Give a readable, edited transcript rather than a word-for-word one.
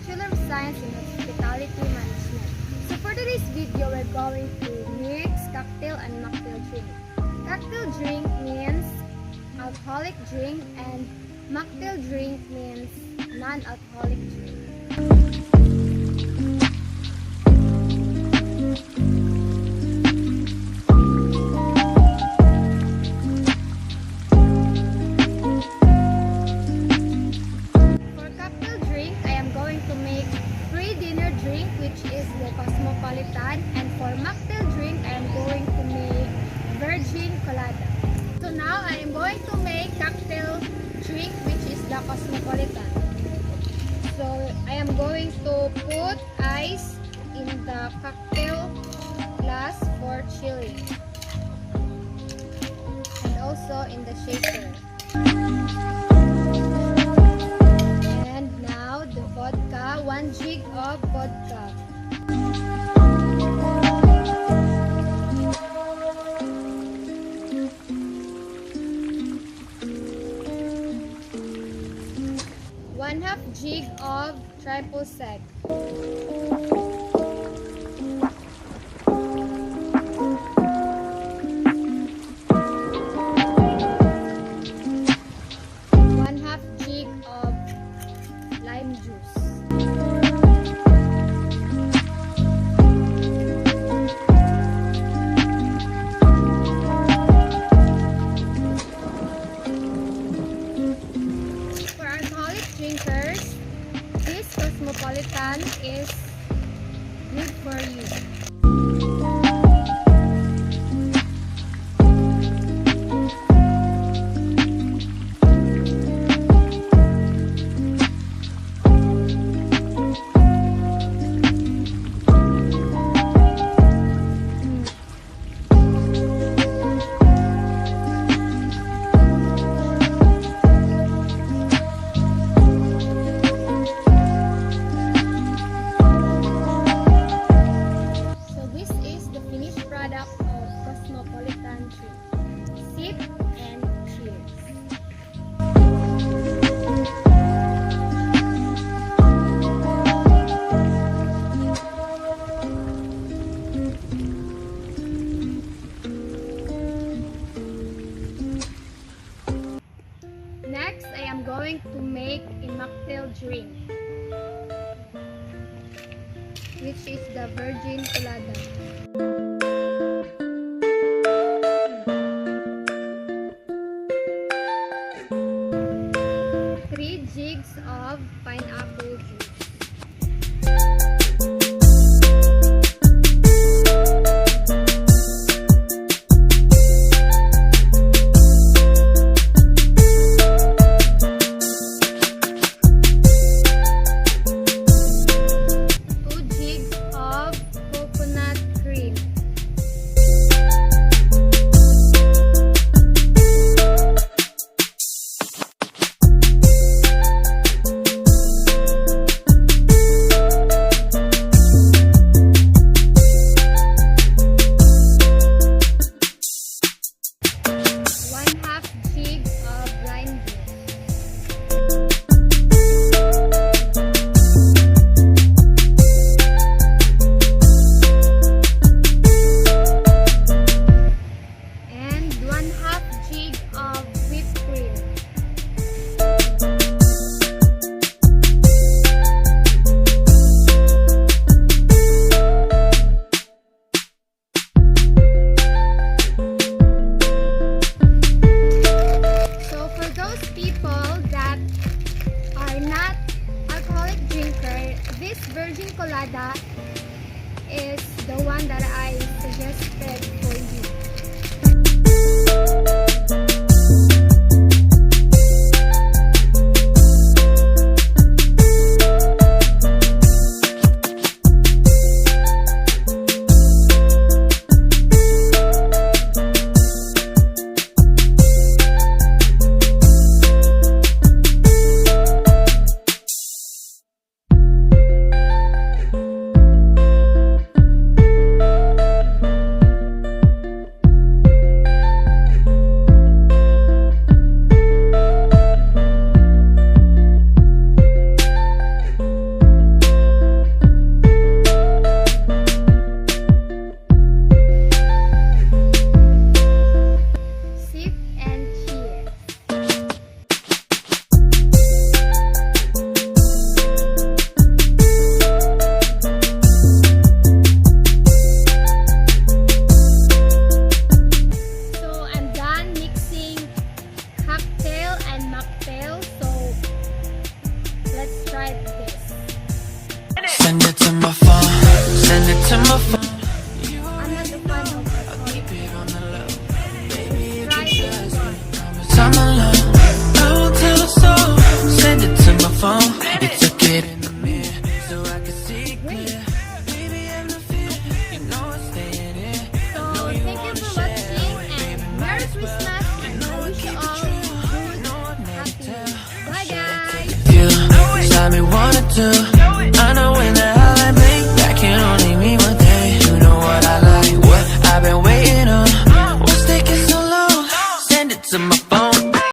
Bachelor of Science in Hospitality Management. So for today's video, we're going to mix cocktail and mocktail drink. Cocktail drink means alcoholic drink and mocktail drink means non-alcoholic drink. Cosmopolitan, and for mocktail drink I am going to make Virgin Colada. So now I am going to make cocktail drink which is the Cosmopolitan. So I am going to put ice in the cocktail glass for chilling and also in the shaker. And now the vodka, 1 jig of vodka. One half jig of triple sec. One half jig of lime juice. Drinkers, this Cosmopolitan is good for you. Cosmopolitan drink. Sip and cheers. Next, I am going to make a mocktail drink, which is the Virgin Colada. 3 jigs of pineapple juice. This Virgin Colada is the one that I suggested for you. Send it to my phone. Send it to my phone. I'm not a fan of alcohol. Try this one. I'm alone. I won't tell a soul. Send it to my phone. You took it in the mirror so I could see clear. Baby, I'm the fear. You know I'm staying here. So thank you for watching and Merry Christmas and I wish you all good, happy. Bye guys! You tell me what to do. I know when